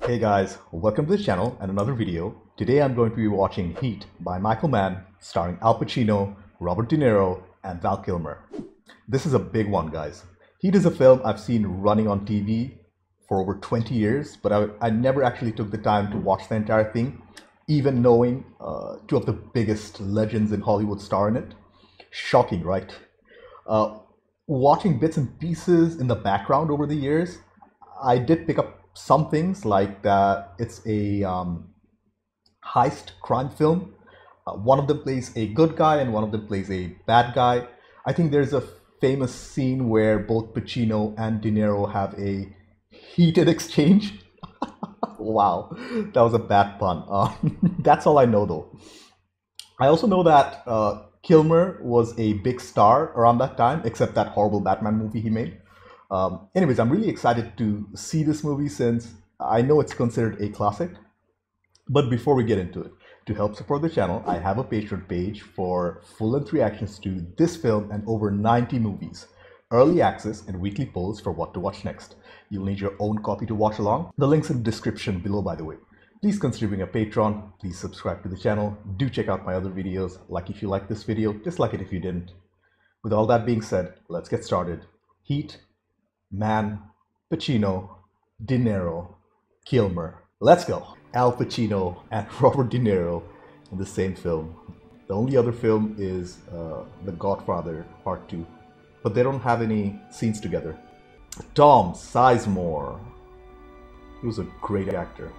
Hey guys, welcome to the channel and another video. Today I'm going to be watching Heat by Michael Mann, starring Al Pacino, Robert De Niro, and Val Kilmer. This is a big one, guys. Heat is a film I've seen running on TV for over 20 years, but I never actually took the time to watch the entire thing, even knowing two of the biggest legends in Hollywood star in it. Shocking, right? Watching bits and pieces in the background over the years, I did pick up some things like that it's a heist crime film. One of them plays a good guy and one of them plays a bad guy. I think there's a famous scene where both Pacino and De Niro have a heated exchange. Wow, that was a bad pun. That's all I know though. I also know that Kilmer was a big star around that time, except that horrible Batman movie he made. Anyways, I'm really excited to see this movie since I know it's considered a classic. But before we get into it, to help support the channel, I have a Patreon page for full-length reactions to this film and over 90 movies, early access and weekly polls for what to watch next. You'll need your own copy to watch along. The link's in the description below, by the way. Please consider being a patron. Please subscribe to the channel. Do check out my other videos. Like if you like this video, dislike it if you didn't. With all that being said, let's get started. Heat, Mann, Pacino, De Niro, Kilmer. Let's go. Al Pacino and Robert De Niro in the same film. The only other film is The Godfather Part 2, but they don't have any scenes together. Tom Sizemore. He was a great actor.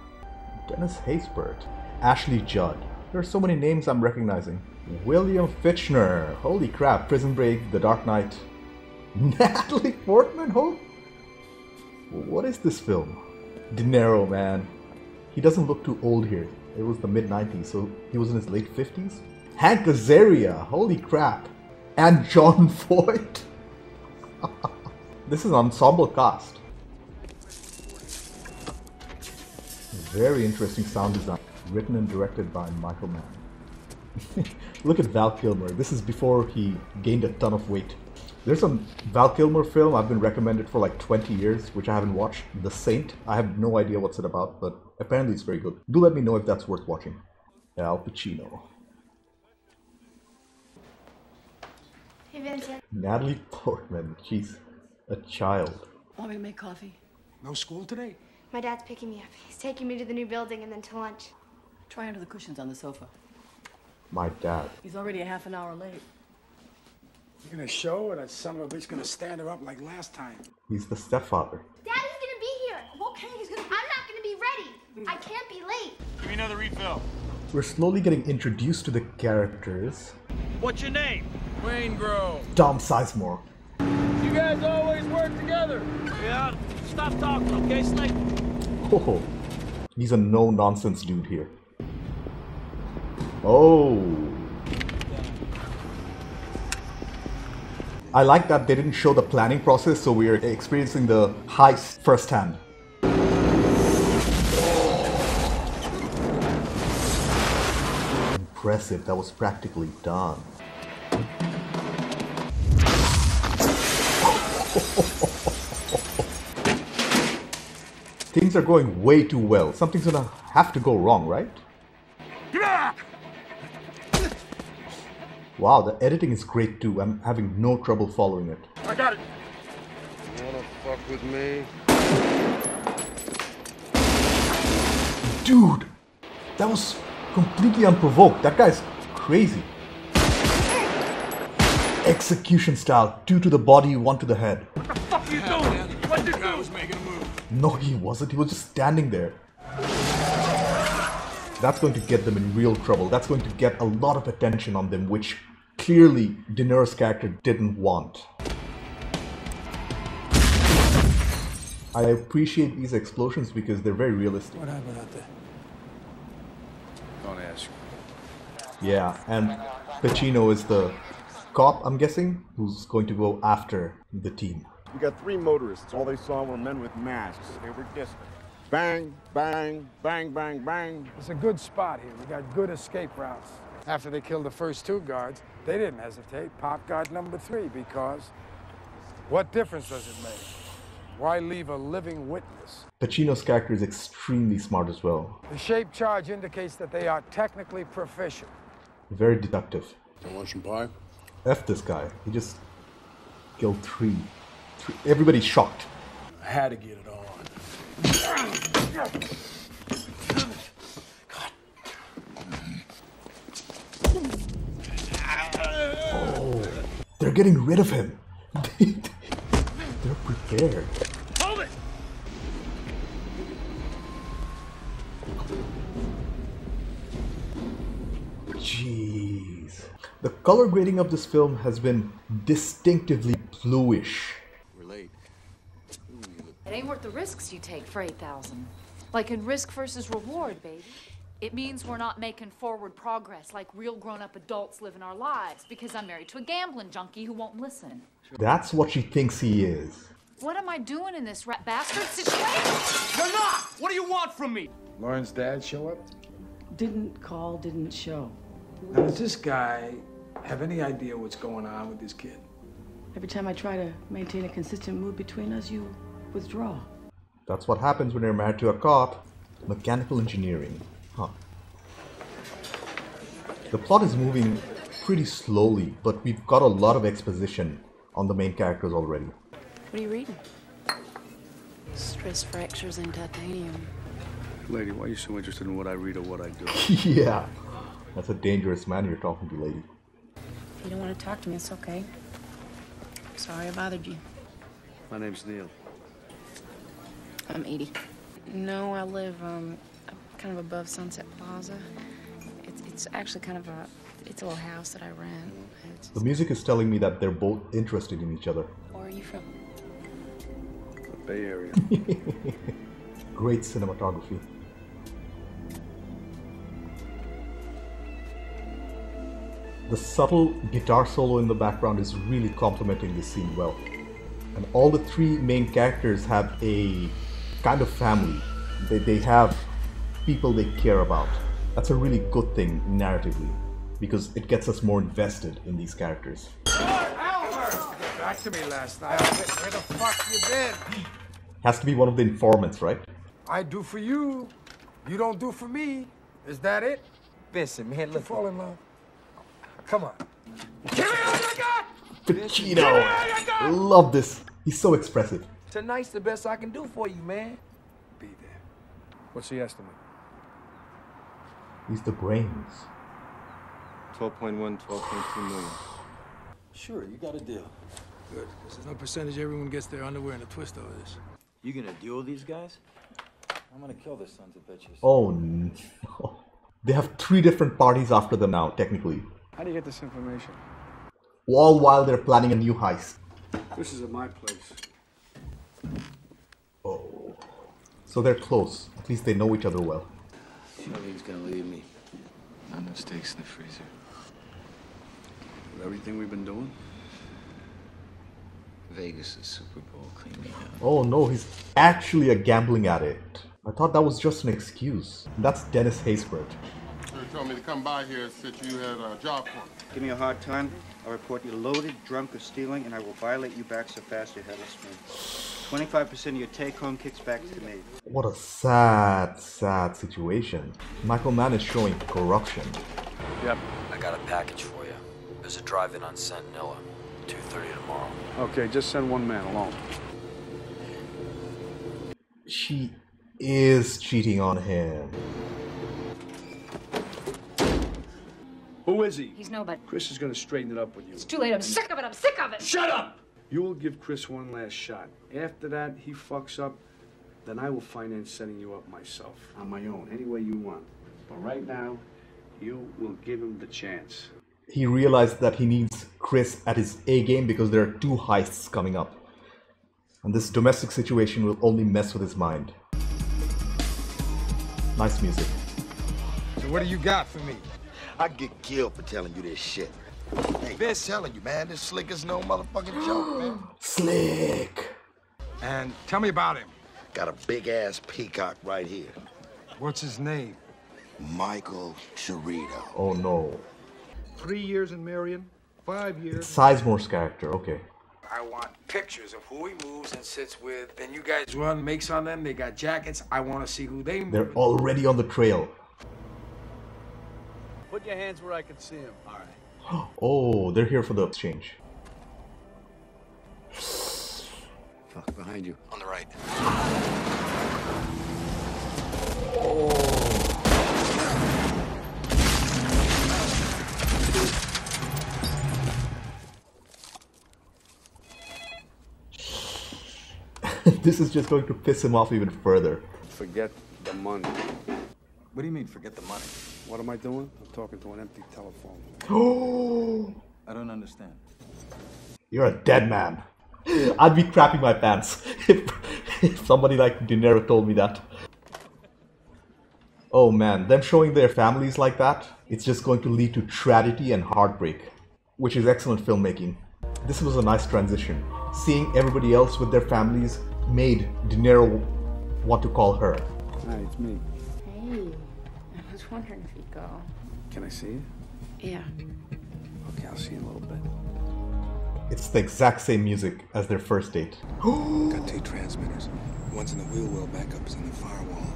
Dennis Haysbert. Ashley Judd. There are so many names I'm recognizing. William Fichtner. Holy crap. Prison Break, The Dark Knight. Natalie Portman, what is this film? De Niro, man. He doesn't look too old here. It was the mid-90s, so he was in his late 50s. Hank Azaria, holy crap. And Jon Voight. This is an ensemble cast. Very interesting sound design. Written and directed by Michael Mann. Look at Val Kilmer. This is before he gained a ton of weight. There's a Val Kilmer film I've been recommended for like 20 years, which I haven't watched, The Saint. I have no idea what's it about, but apparently it's very good. Do let me know if that's worth watching. Al Pacino. Hey, Vincent. Natalie Portman, she's a child. Want me to make coffee? No school today? My dad's picking me up. He's taking me to the new building and then to lunch. Try under the cushions on the sofa. My dad. He's already a half an hour late. You gonna show or that son of a bitch gonna stand her up like last time? He's the stepfather. Daddy's gonna be here. Okay, I'm not gonna be ready. I can't be late. Give me another refill. We're slowly getting introduced to the characters. What's your name? Wayne Grove. Tom Sizemore. You guys always work together. Yeah. Stop talking, okay, Slick? Oh, he's a no-nonsense dude here. Oh. I like that they didn't show the planning process, so we are experiencing the heist firsthand. Impressive, that was practically done. Things are going way too well. Something's gonna have to go wrong, right? Wow, the editing is great too. I'm having no trouble following it. I got it. You wanna fuck with me? Dude, that was completely unprovoked. That guy's crazy. Execution style, 2 to the body, 1 to the head. What the fuck are you doing? What did you do? I was making a move. No, he wasn't. He was just standing there. That's going to get them in real trouble. That's going to get a lot of attention on them, which clearly De Niro's character didn't want. I appreciate these explosions because they're very realistic. What happened out there? Don't ask. Yeah, and Pacino is the cop, I'm guessing, who's going to go after the team. We got 3 motorists. All they saw were men with masks. They were distant. Bang, bang, bang, bang, bang. It's a good spot here. We got good escape routes. After they killed the first 2 guards, they didn't hesitate. Pop guard number 3 because what difference does it make? Why leave a living witness? Pacino's character is extremely smart as well. The shape charge indicates that they are technically proficient. Very deductive. You want some pie? F this guy. He just killed three. Everybody's shocked. I had to get it on. Oh, they're getting rid of him. They're prepared. Hold it! Jeez. The color grading of this film has been distinctively bluish. We're late. It ain't worth the risks you take for 8,000. Like in risk versus reward, baby. It means we're not making forward progress like real grown-up adults living our lives because I'm married to a gambling junkie who won't listen. That's what she thinks he is. What am I doing in this rat bastard situation? You're not! What do you want from me? Lauren's dad show up? Didn't call, didn't show. Now, does this guy have any idea what's going on with this kid? Every time I try to maintain a consistent mood between us, you withdraw. That's what happens when you're married to a cop. Mechanical engineering. Huh. The plot is moving pretty slowly, but we've got a lot of exposition on the main characters already. What are you reading? Stress fractures in titanium. Lady, why are you so interested in what I read or what I do? Yeah, that's a dangerous man you're talking to, lady. If you don't want to talk to me, it's okay. Sorry I bothered you. My name's Neil. I'm 80. No, I live kind of above Sunset Plaza. It's actually kind of it's a little house that I rent. The music is telling me that they're both interested in each other. Where are you from? The Bay Area. Great cinematography. The subtle guitar solo in the background is really complementing this scene well. And all the three main characters have a kind of family. They have people they care about. That's a really good thing narratively, because it gets us more invested in these characters. Albert! Get back to me last night. Where the fuck you been? Has to be one of the informants, right? I do for you. You don't do for me. Is that it? Listen, man, You look. fall in love? Come on. Give me all you got! Pacino! Love this. He's so expressive. Tonight's the best I can do for you, man. Be there. What's the estimate? He's the brains. 12.1, 12.2 million. Sure, you got a deal. Good, because there's no percentage everyone gets their underwear in a twist over this. You gonna deal with these guys? I'm gonna kill their sons of bitches. Oh no. They have three different parties after them now, technically. How do you get this information? All while they're planning a new heist. This is at my place. Oh. So they're close. At least they know each other well. Charlie's gonna leave me. Not no steaks in the freezer. With everything we've been doing? Vegas is Super Bowl, clean me up. Oh no, he's actually a gambling addict. I thought that was just an excuse. That's Dennis Haysbert. Sir told me to come by here and said you had a job for me. Give me a hard time, I'll report you loaded, drunk, or stealing, and I will violate you back so fast your head will spin. 25% of your take-home kicks back to me. What a sad, sad situation. Michael Mann is showing corruption. Yep. I got a package for you. There's a drive-in on Centinela, 2:30 tomorrow. Okay, just send one man alone. She is cheating on him. Who is he? He's nobody. Chris is gonna straighten it up with you. It's too late. I'm sick of it. I'm sick of it. Shut up! You will give Chris one last shot. After that, he fucks up, then I will finance setting you up myself. On my own, any way you want. But right now, you will give him the chance. He realized that he needs Chris at his A game because there are two heists coming up. And this domestic situation will only mess with his mind. Nice music. So what do you got for me? I'd get killed for telling you this shit. Hey, I'm telling you, man, this Slick is no motherfucking joke, man. Slick. And tell me about him. Got a big-ass peacock right here. What's his name? Michael Cerrito. Oh no. 3 years in Marion, 5 years. It's Sizemore's character, okay. I want pictures of who he moves and sits with. Then you guys run makes on them. They got jackets. I want to see who they move. They're already on the trail. Put your hands where I can see them. All right. Oh, they're here for the exchange. Fuck, behind you. On the right. This is just going to piss him off even further. Forget the money. What do you mean, forget the money? What am I doing? I'm talking to an empty telephone. Oh, I don't understand. you're a dead man. I'd be crapping my pants if somebody like De Niro told me that. Oh man, them showing their families like that, it's just going to lead to tragedy and heartbreak, which is excellent filmmaking. This was a nice transition. Seeing everybody else with their families made De Niro want to call her. Hi, it's me. Hey, I was wondering if you'd go. Can I see you? Yeah. Okay, I'll see you in a little bit. It's the exact same music as their first date. Got 2 transmitters. One's in the wheel well, backup is in the firewall.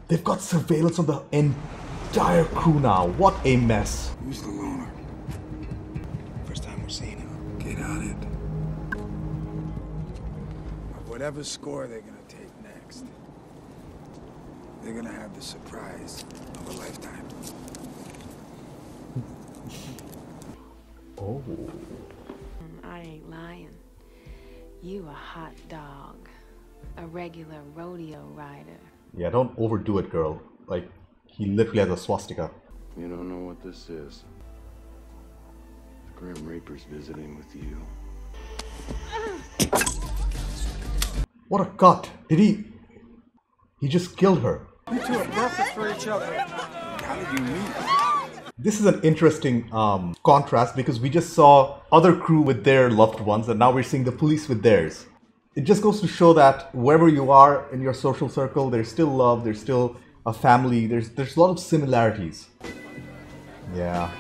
They've got surveillance on the entire crew now. What a mess. Who's the loner? First time we're seeing him. Get on it. Whatever score they're gonna take next, they're gonna have the surprise of a lifetime. Oh. I ain't lying. You a hot dog. A regular rodeo rider. Yeah, don't overdo it, girl. Like, he literally has a swastika. You don't know what this is. The Grim Reaper's visiting with you. What a cut! Did he... He just killed her. You two are perfect for each other. How did you meet? This is an interesting contrast because we just saw other crew with their loved ones and now we're seeing the police with theirs. It just goes to show that wherever you are in your social circle, there's still love, there's still a family, there's a lot of similarities. Yeah,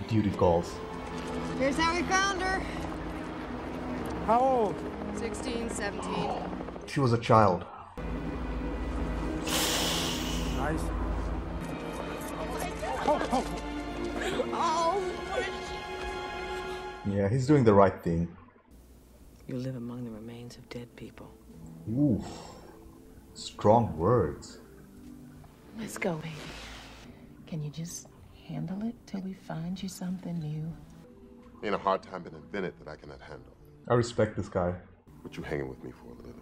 duty calls. Here's how we found her. How old? 16, 17. She was a child. Nice. Oh, Yeah, he's doing the right thing. You live among the remains of dead people. Oof. Strong words. Let's go, baby. Can you just handle it till we find you something new? Ain't a hard time been invented that I cannot handle. I respect this guy. What you hanging with me for a living?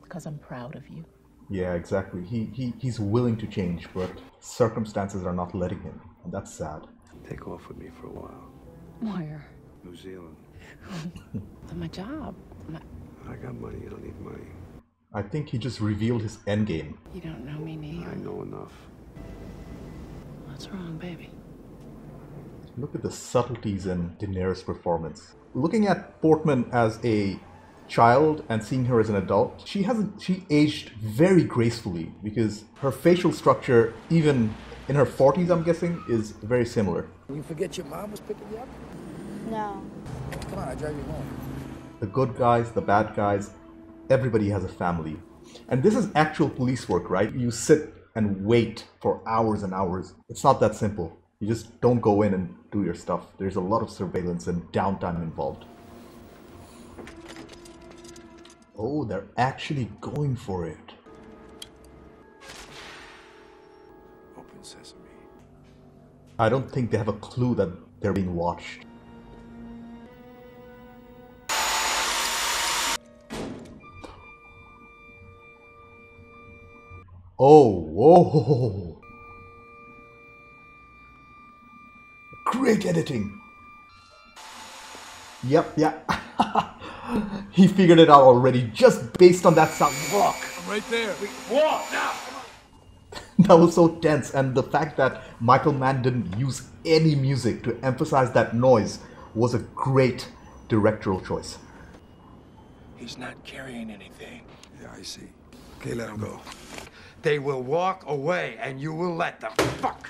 Because I'm proud of you. Yeah, exactly. He's willing to change, but circumstances are not letting him. And that's sad. Take off with me for a while. Where? New Zealand. My job. I got money, you don't need money. I think he just revealed his endgame. You don't know me, Neil. I know enough. What's wrong, baby? Look at the subtleties in De Niro's performance. Looking at Portman as a child and seeing her as an adult, she aged very gracefully because her facial structure, even in her 40s, I'm guessing, is very similar. You forget your mom was picking you up? No. Come on, I drive you home. The good guys, the bad guys, everybody has a family. And this is actual police work, right? You sit and wait for hours and hours. It's not that simple. You just don't go in and do your stuff. There's a lot of surveillance and downtime involved. Oh, they're actually going for it. Open sesame. I don't think they have a clue that they're being watched. Oh, whoa. Great editing. Yep, yeah. He figured it out already just based on that sound. Walk. I'm right there. Walk now. That was so tense, and the fact that Michael Mann didn't use any music to emphasize that noise was a great directorial choice. He's not carrying anything. Yeah, I see. Okay, let him go. They will walk away, and you will let them. Fuck.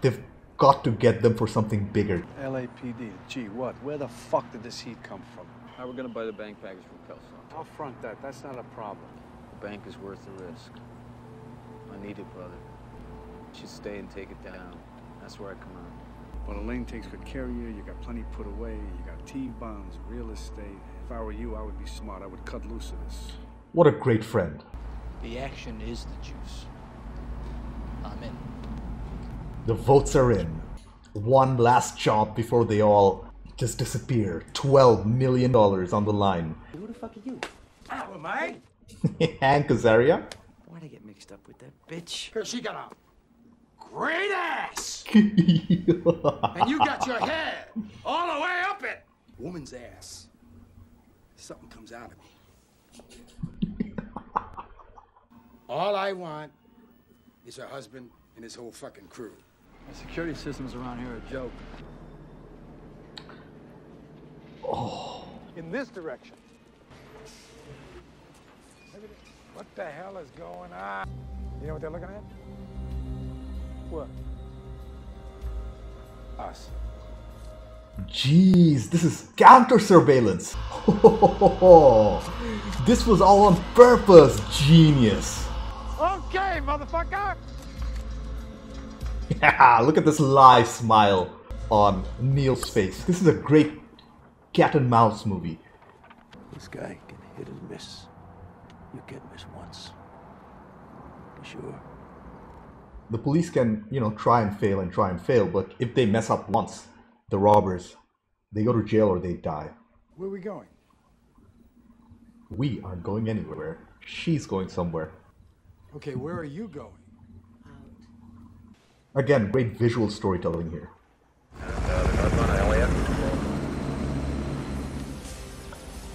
They've got to get them for something bigger. LAPD. Gee, what? Where the fuck did this heat come from? We're gonna buy the bank package from Kelso. I'll front that. That's not a problem. The bank is worth the risk. I need it, brother. You should stay and take it down. That's where I come out. Well, Elaine takes good care of you. You got plenty put away. You got T-bonds, real estate. If I were you, I would be smart. I would cut loose of this. What a great friend. The action is the juice. I'm in. The votes are in. One last chomp before they all just disappear. $12 million on the line. Who the fuck are you? Who am I? Hank Azaria? Why'd I get mixed up with that bitch? Because she got a great ass. And you got your head all the way up it. Woman's ass. Something comes out of me. All I want is her husband and his whole fucking crew. The security systems around here are a joke. Oh. In this direction. What the hell is going on? You know what they're looking at? What? Us. Jeez, this is counter surveillance. This was all on purpose, genius. Okay, motherfucker. Yeah, look at this live smile on Neil's face. This is a great cat and mouse movie. This guy can hit and miss. You can't miss once. For sure. The police can, try and fail, but if they mess up once, the robbers, they go to jail or they die. Where are we going? We aren't going anywhere. She's going somewhere. Okay, where are you going? Again, great visual storytelling here.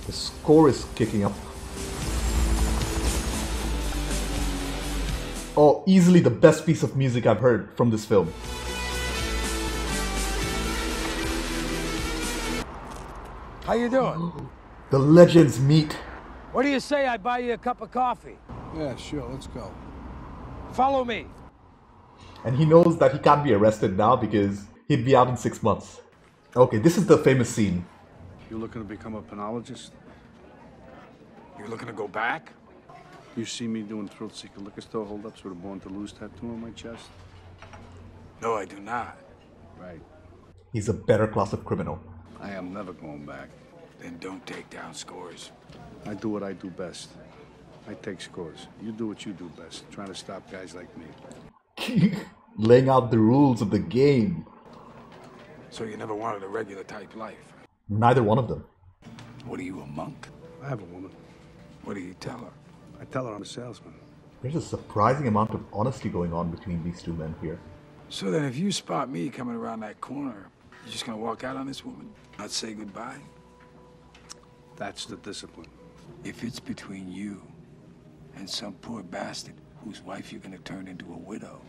The score is kicking up. Oh, easily the best piece of music I've heard from this film. How you doing? The legends meet. What do you say I buy you a cup of coffee? Yeah, sure, let's go. Follow me. And he knows that he can't be arrested now because he'd be out in 6 months. Okay, this is the famous scene. You looking to become a penologist? You looking to go back? You see me doing thrill-seeker liquor store holdups with a Born to Lose tattoo on my chest? No, I do not. Right. He's a better class of criminal. I am never going back. Then don't take down scores. I do what I do best. I take scores. You do what you do best, trying to stop guys like me. Laying out the rules of the game. So you never wanted a regular type life? Neither one of them. What are you, a monk? I have a woman. What do you tell her? I tell her I'm a salesman. There's a surprising amount of honesty going on between these two men here. So then if you spot me coming around that corner, you're just gonna walk out on this woman? Not say goodbye? That's the discipline. If it's between you and some poor bastard whose wife you're gonna turn into a widow,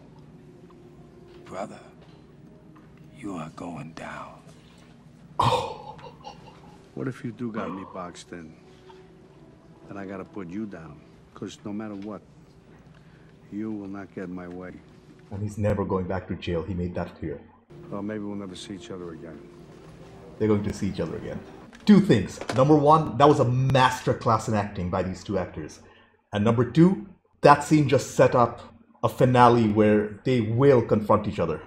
brother, you are going down. Oh. What if you do got me boxed in? Then I gotta put you down. Because no matter what, you will not get in my way. And he's never going back to jail. He made that clear. Well, maybe we'll never see each other again. They're going to see each other again. Two things. Number one, that was a masterclass in acting by these two actors. And number two, that scene just set up a finale where they will confront each other.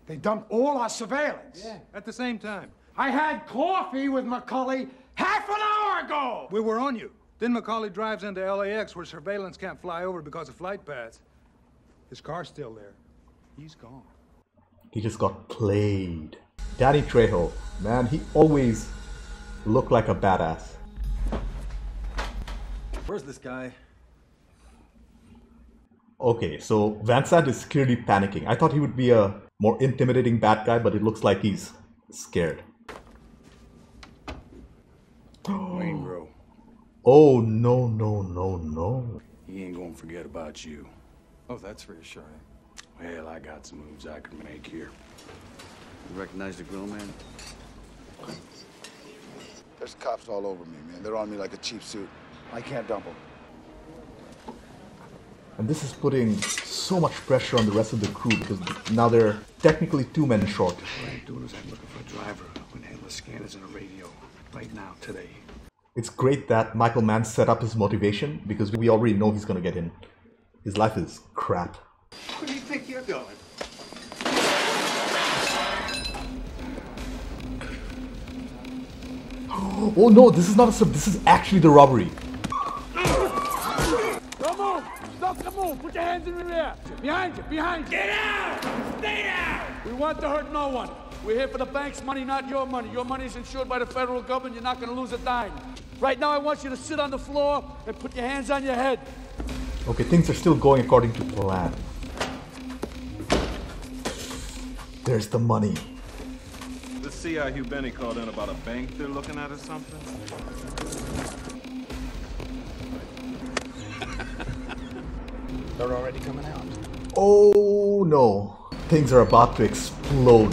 They dumped all our surveillance. Yeah, at the same time. I had coffee with McCully half an hour ago! We were on you. Then McCauley drives into LAX where surveillance can't fly over because of flight paths. His car's still there. He's gone. He just got played. Danny Trejo, man, he always looked like a badass. Where's this guy? Okay, so Van Sant is clearly panicking. I thought he would be a more intimidating bad guy, but it looks like he's scared. Wayne Grow. Oh, no, no, no, no. He ain't gonna forget about you. Oh, that's reassuring. Well, I got some moves I can make here. You recognize the grill man? There's cops all over me, man. They're on me like a cheap suit. I can't dump them. And this is putting so much pressure on the rest of the crew because now they're technically 2 men short. What I'm doing is I'm looking for a driver with handler scanners and a radio right now, today. It's great that Michael Mann set up his motivation because we already know he's gonna get in. His life is crap. Where do you think you're going? Oh no, this is not a sub, this is actually the robbery. Don't move! Stop the move! Put your hands in the rear! Behind you! Behind you! Get out! Stay down! We want to hurt no one. We're here for the bank's money, not your money. Your money is insured by the federal government. You're not going to lose a dime. Right now, I want you to sit on the floor and put your hands on your head. Okay, things are still going according to plan. There's the money. Let's see how Hugh Benny called in about a bank they're looking at or something. They're already coming out. Oh no, things are about to explode.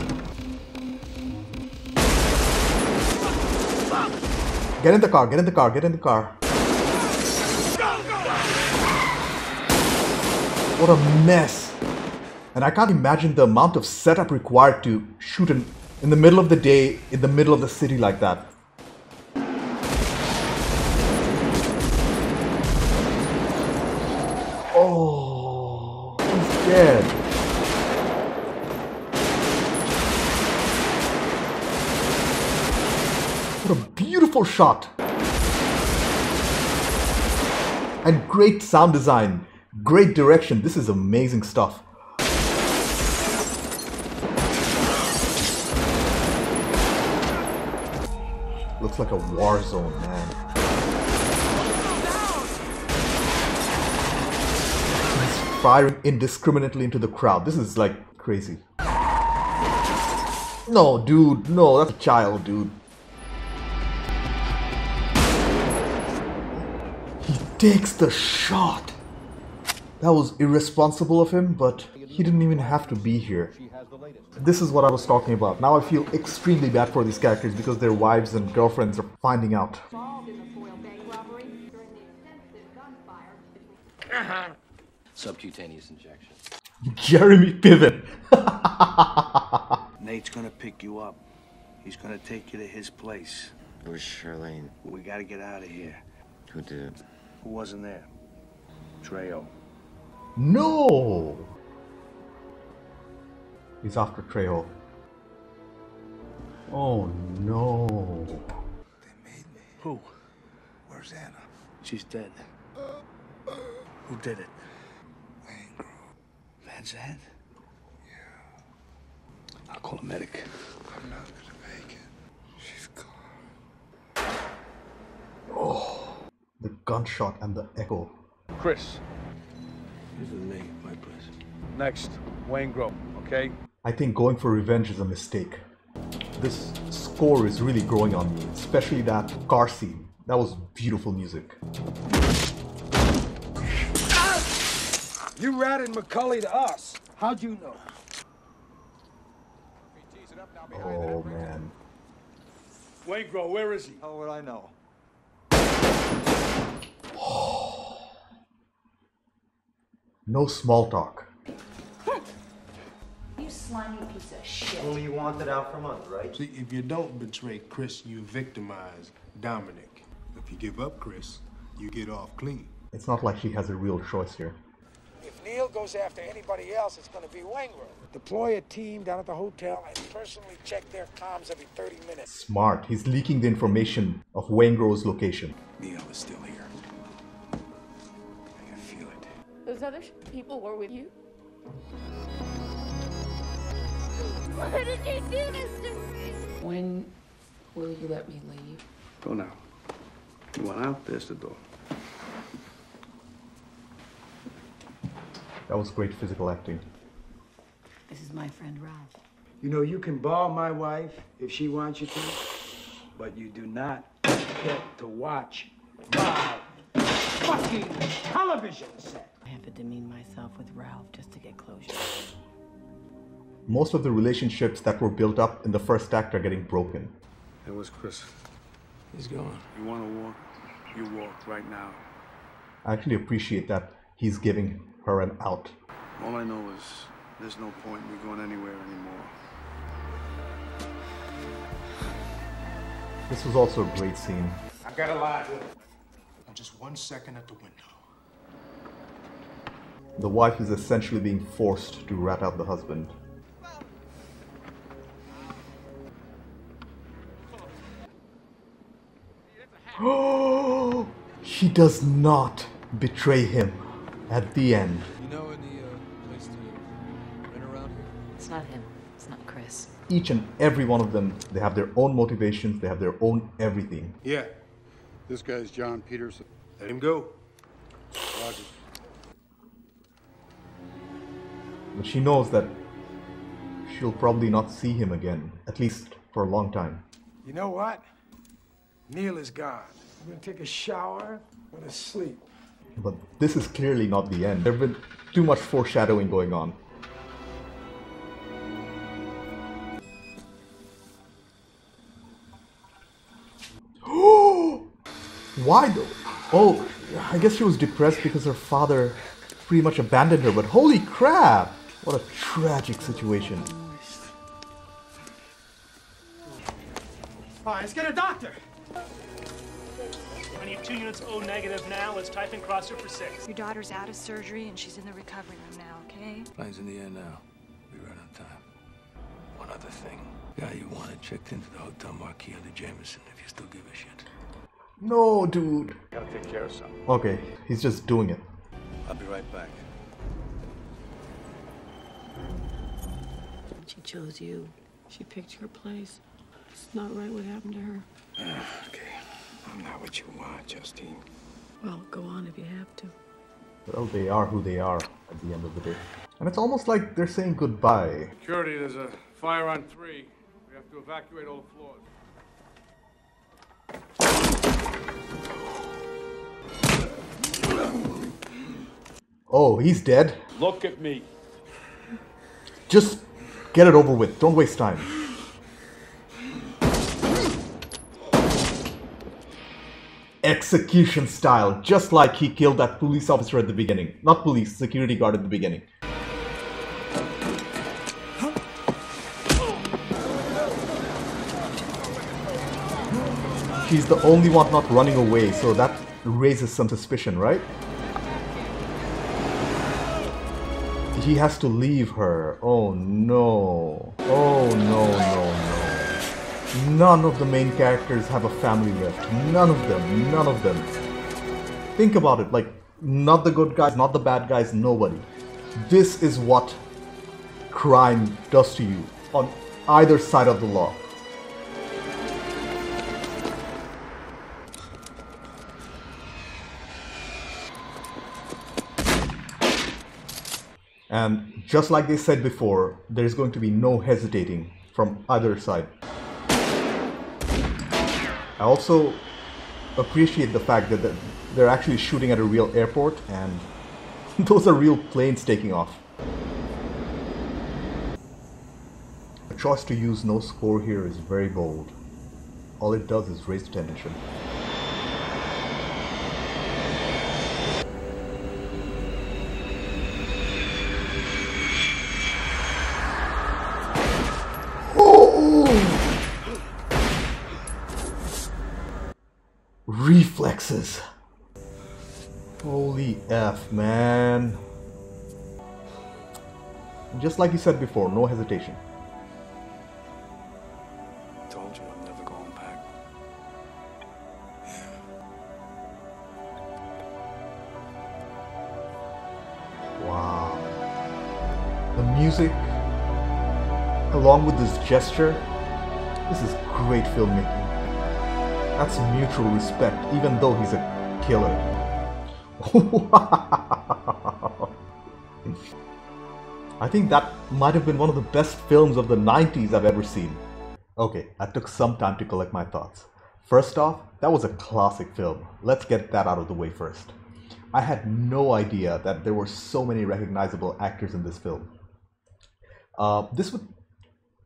Get in the car, get in the car, get in the car. What a mess. And I can't imagine the amount of setup required to shoot in the middle of the day, in the middle of the city like that. Oh, he's dead. What a beautiful shot. And great sound design, great direction. This is amazing stuff. Looks like a war zone, man. He's firing indiscriminately into the crowd. This is like crazy. No, dude, no, that's a child, dude. He takes the shot. That was irresponsible of him, but he didn't even have to be here. This is what I was talking about. Now I feel extremely bad for these characters because their wives and girlfriends are finding out. Subcutaneous injection. Jeremy Piven. Nate's gonna pick you up. He's gonna take you to his place. Where's Charlene? We gotta get out of here. Who did? Who wasn't there? Trejo. No! He's after Trejo. Oh no. Who? Where's Anna? She's dead. Who did it? Waingro. Van Zandt? Yeah. I'll call a medic. I'm not gonna make it. She's gone. Oh, the gunshot and the echo. Chris. This is me, my place. Next, Waingro, okay? I think going for revenge is a mistake. This score is really growing on me, especially that car scene. That was beautiful music. You ratted McCully to us. How'd you know? Oh man. Waingro, where is he? How would I know? No small talk. You slimy piece of shit. Well, you want it out from under, right? See, if you don't betray Chris, you victimize Dominic. If you give up Chris, you get off clean. It's not like she has a real choice here. If Neil goes after anybody else, it's going to be Waingro. Deploy a team down at the hotel and personally check their comms every 30 minutes. Smart. He's leaking the information of Waingro's location. Neil is still here. I can feel it. Those other people were with you? Why did you do this to me? When will you let me leave? Go now. You want out? There's the door. That was great physical acting. This is my friend Ralph. You know, you can ball my wife if she wants you to, but you do not get to watch my fucking television set. I have to demean myself with Ralph just to get closure. Most of the relationships that were built up in the first act are getting broken. Hey, where's Chris? He's gone. You want to walk? You walk right now. I actually appreciate that he's giving her an out. All I know is there's no point in me going anywhere anymore. This was also a great scene. I got a lie. I'm just 1 second at the window. The wife is essentially being forced to rat out the husband. Oh, she does not betray him at the end. You know any place to rent around here? It's not him. It's not Chris. Each and every one of them, they have their own motivations, they have their own everything. Yeah. This guy's John Peterson. Let him go. Roger. But she knows that she'll probably not see him again, at least for a long time. You know what? Neil is gone. I'm gonna take a shower, go to sleep. But this is clearly not the end. There's been too much foreshadowing going on. Why though? Oh, I guess she was depressed because her father pretty much abandoned her, but holy crap! What a tragic situation. All right, let's get a doctor. I need 2 units O negative now. Let's type in crosser for 6. Your daughter's out of surgery and she's in the recovery room now, okay? Plane's in the air now. Be right on time. One other thing. Guy you wanted checked into the hotel marquee under Jameson, if you still give a shit. No, dude. Gotta take care of something. Okay, he's just doing it. I'll be right back. She chose you. She picked your place. It's not right what happened to her. Okay, I'm not what you want, Justine. Well, go on if you have to. Well, they are who they are at the end of the day. And it's almost like they're saying goodbye. Security, there's a fire on 3. We have to evacuate all the floors. Oh, he's dead? Look at me. Just get it over with. Don't waste time. Execution style, just like he killed that police officer at the beginning. Not police, security guard at the beginning. She's the only one not running away, so that raises some suspicion, right? He has to leave her. Oh no. Oh no, no, no. None of the main characters have a family left. None of them. None of them. Think about it. Like, not the good guys, not the bad guys, nobody. This is what crime does to you on either side of the law. And just like they said before, there's going to be no hesitating from either side. I also appreciate the fact that they're actually shooting at a real airport and those are real planes taking off. The choice to use no score here is very bold. All it does is raise tension. Reflexes. Holy F, man. Just like you said before, no hesitation. Told you I'm never going back. Wow. The music, along with this gesture, this is great filmmaking. That's mutual respect, even though he's a killer. I think that might have been one of the best films of the 90s I've ever seen. Okay, I took some time to collect my thoughts. First off, that was a classic film. Let's get that out of the way first. I had no idea that there were so many recognizable actors in this film. This would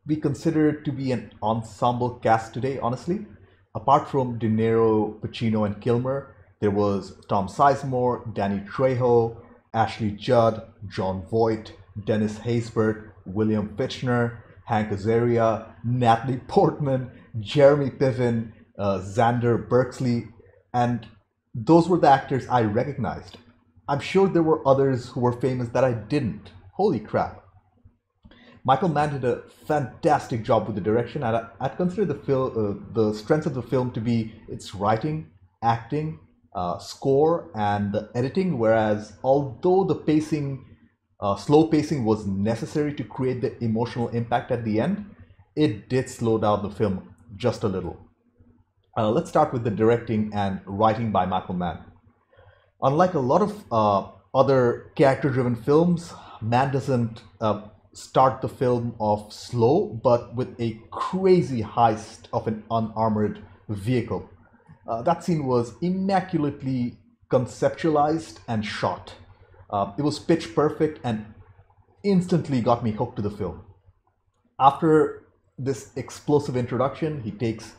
be considered to be an ensemble cast today, honestly. Apart from De Niro, Pacino, and Kilmer, there was Tom Sizemore, Danny Trejo, Ashley Judd, Jon Voight, Dennis Haysbert, William Fichtner, Hank Azaria, Natalie Portman, Jeremy Piven, Xander Berkeley, and those were the actors I recognized. I'm sure there were others who were famous that I didn't. Holy crap. Michael Mann did a fantastic job with the direction, and I'd consider the strengths of the film to be its writing, acting, score, and the editing, whereas although the pacing, slow pacing was necessary to create the emotional impact at the end, it did slow down the film just a little. Let's start with the directing and writing by Michael Mann. Unlike a lot of other character-driven films, Mann doesn't start the film off slow, but with a crazy heist of an unarmored vehicle. That scene was immaculately conceptualized and shot. It was pitch perfect and instantly got me hooked to the film. After this explosive introduction, he takes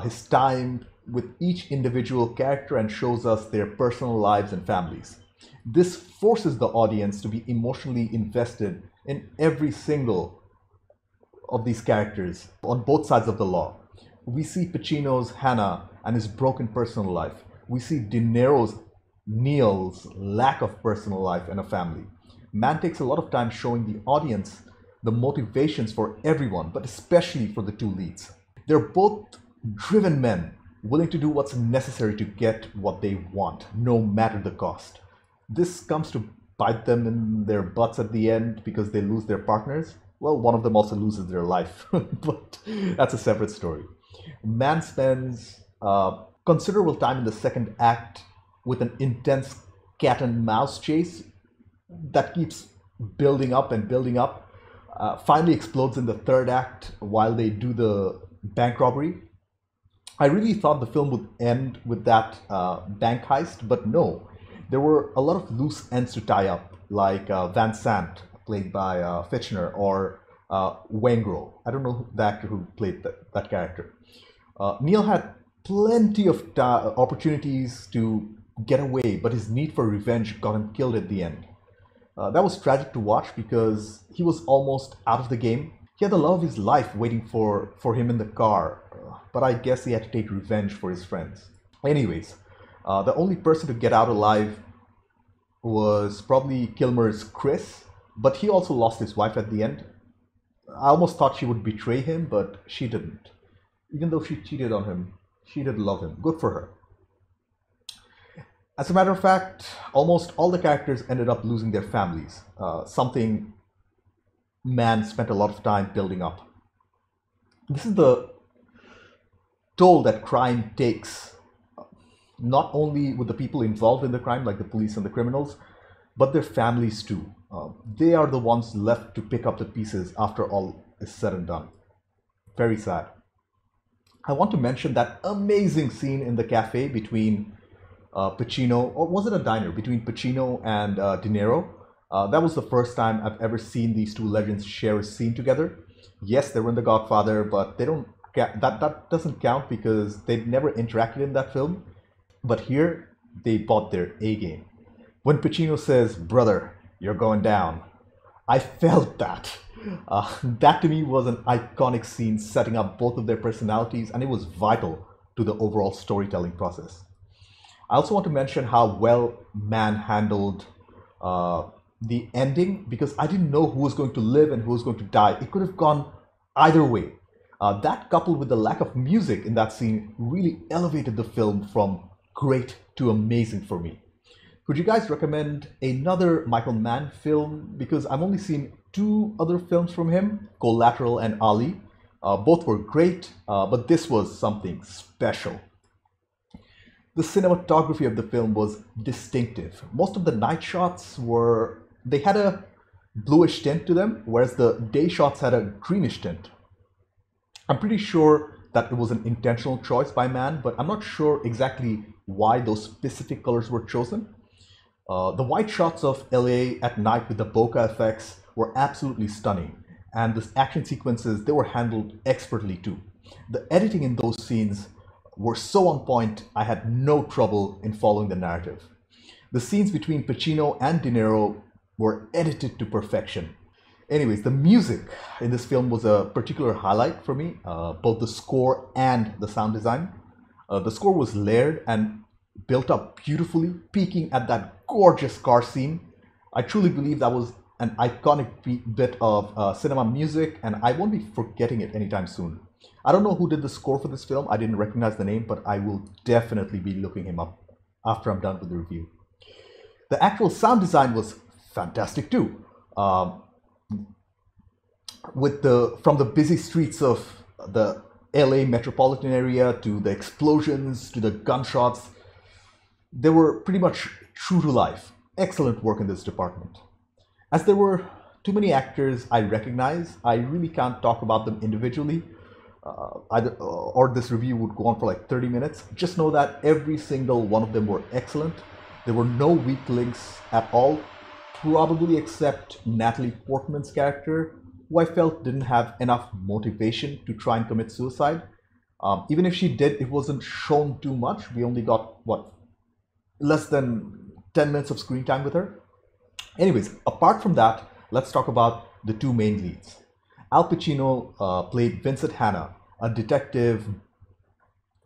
his time with each individual character and shows us their personal lives and families. This forces the audience to be emotionally invested in every single of these characters on both sides of the law. We see Pacino's Hannah and his broken personal life. We see De Niro's Neil's lack of personal life and a family. Mann takes a lot of time showing the audience the motivations for everyone, but especially for the two leads. They're both driven men, willing to do what's necessary to get what they want, no matter the cost. This comes to bite them in their butts at the end because they lose their partners. Well, one of them also loses their life, but that's a separate story. Mann spends considerable time in the second act with an intense cat and mouse chase that keeps building up and building up. Finally explodes in the third act while they do the bank robbery. I really thought the film would end with that bank heist, but no. There were a lot of loose ends to tie up, like Van Sant, played by Fichtner, or Waingro. I don't know the actor who played that character. Neil had plenty of opportunities to get away, but his need for revenge got him killed at the end. That was tragic to watch because he was almost out of the game. He had the love of his life waiting for him in the car, but I guess he had to take revenge for his friends. Anyways, the only person to get out alive was probably Kilmer's Chris, but he also lost his wife at the end. I almost thought she would betray him, but she didn't. Even though she cheated on him, she did love him. Good for her. As a matter of fact, almost all the characters ended up losing their families, something Mann spent a lot of time building up. This is the toll that crime takes, not only with the people involved in the crime, like the police and the criminals, but their families too. They are the ones left to pick up the pieces after all is said and done. Very sad. I want to mention that amazing scene in the cafe between Pacino, or was it a diner, between Pacino and De Niro. That was the first time I've ever seen these two legends share a scene together. Yes, they were in The Godfather, but they don't that doesn't count because they'd never interacted in that film. But here, they bought their A game. When Pacino says, "Brother, you're going down," I felt that. That to me was an iconic scene setting up both of their personalities, and it was vital to the overall storytelling process. I also want to mention how well Mann handled the ending, because I didn't know who was going to live and who was going to die. It could have gone either way. That, coupled with the lack of music in that scene, really elevated the film from great to amazing for me. Could you guys recommend another Michael Mann film? Because I've only seen 2 other films from him, Collateral and Ali. Both were great, but this was something special. The cinematography of the film was distinctive. Most of the night shots they had a bluish tint to them, whereas the day shots had a greenish tint. I'm pretty sure that it was an intentional choice by Mann, but I'm not sure exactly why those specific colors were chosen. The white shots of LA at night with the bokeh effects were absolutely stunning, and the action sequences, they were handled expertly too. The editing in those scenes were so on point, I had no trouble in following the narrative. The scenes between Pacino and De Niro were edited to perfection. Anyways, the music in this film was a particular highlight for me, both the score and the sound design. The score was layered and built up beautifully, peaking at that gorgeous car scene. I truly believe that was an iconic bit of cinema music, and I won't be forgetting it anytime soon. I don't know who did the score for this film. I didn't recognize the name, but I will definitely be looking him up after I'm done with the review. The actual sound design was fantastic too. From the busy streets of the LA metropolitan area to the explosions to the gunshots, they were pretty much true to life. Excellent work in this department. As there were too many actors I recognize, I really can't talk about them individually, or this review would go on for like 30 minutes. Just know that every single one of them were excellent. There were no weak links at all, probably except Natalie Portman's character, who I felt didn't have enough motivation to try and commit suicide. Even if she did, it wasn't shown too much. We only got, less than 10 minutes of screen time with her. Anyways, apart from that, let's talk about the two main leads. Al Pacino played Vincent Hanna, a detective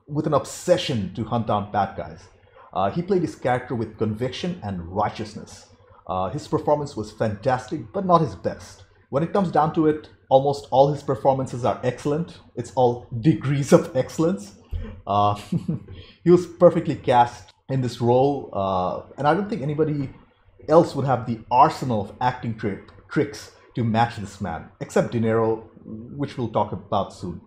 with an obsession to hunt down bad guys. He played his character with conviction and righteousness. His performance was fantastic, but not his best. When it comes down to it, almost all his performances are excellent. It's all degrees of excellence. He was perfectly cast in this role, and I don't think anybody else would have the arsenal of acting tricks to match this man, except De Niro, which we'll talk about soon.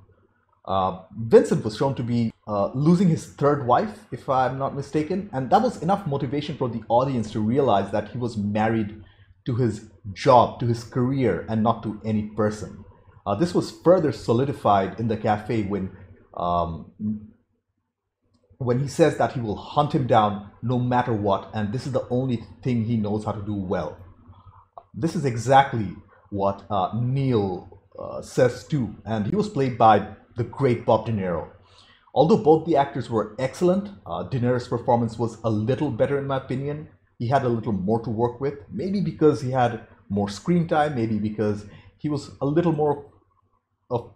Vincent was shown to be losing his third wife, if I'm not mistaken, and that was enough motivation for the audience to realize that he was married to his job, to his career, and not to any person. This was further solidified in the cafe when he says that he will hunt him down no matter what, and this is the only thing he knows how to do well. This is exactly what Neil says too, and he was played by the great Bob De Niro. Although both the actors were excellent, De Niro's performance was a little better in my opinion. He had a little more to work with, maybe because he had more screen time, maybe because he was a little more of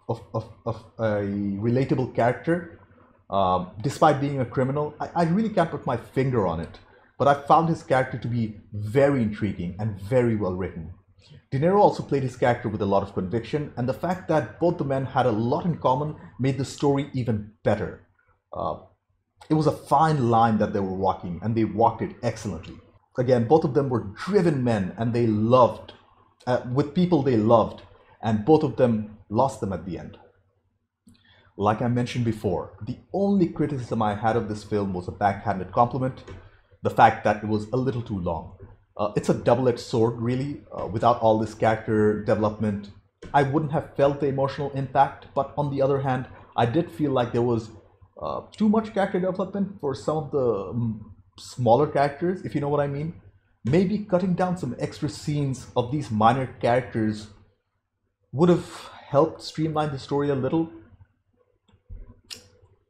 a relatable character. Despite being a criminal, I really can't put my finger on it, but I found his character to be very intriguing and very well written. De Niro also played his character with a lot of conviction, and the fact that both the men had a lot in common made the story even better. It was a fine line that they were walking, and they walked it excellently. Again, both of them were driven men, and they loved, with people they loved, and both of them lost them at the end. Like I mentioned before, the only criticism I had of this film was a backhanded compliment, the fact that it was a little too long. It's a double-edged sword, really. Without all this character development, I wouldn't have felt the emotional impact, but on the other hand, I did feel like there was too much character development for some of the smaller characters, if you know what I mean. Maybe cutting down some extra scenes of these minor characters would have helped streamline the story a little.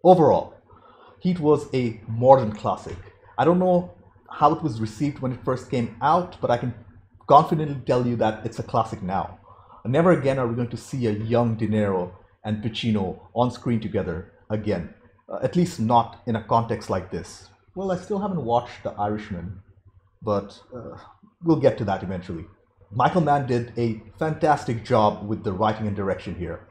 Overall, Heat was a modern classic. I don't know how it was received when it first came out, but I can confidently tell you that it's a classic now. Never again are we going to see a young De Niro and Pacino on screen together again, at least not in a context like this. Well, I still haven't watched The Irishman, but we'll get to that eventually. Michael Mann did a fantastic job with the writing and direction here.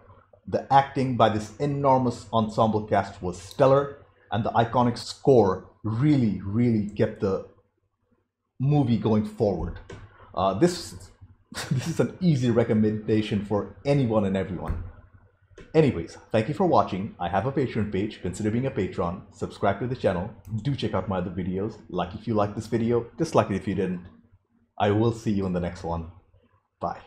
The acting by this enormous ensemble cast was stellar, and the iconic score really kept the movie going forward. This is an easy recommendation for anyone and everyone. Anyways, thank you for watching. I have a Patreon page. Consider being a patron. Subscribe to the channel. Do check out my other videos. Like if you liked this video, dislike it if you didn't. I will see you in the next one. Bye.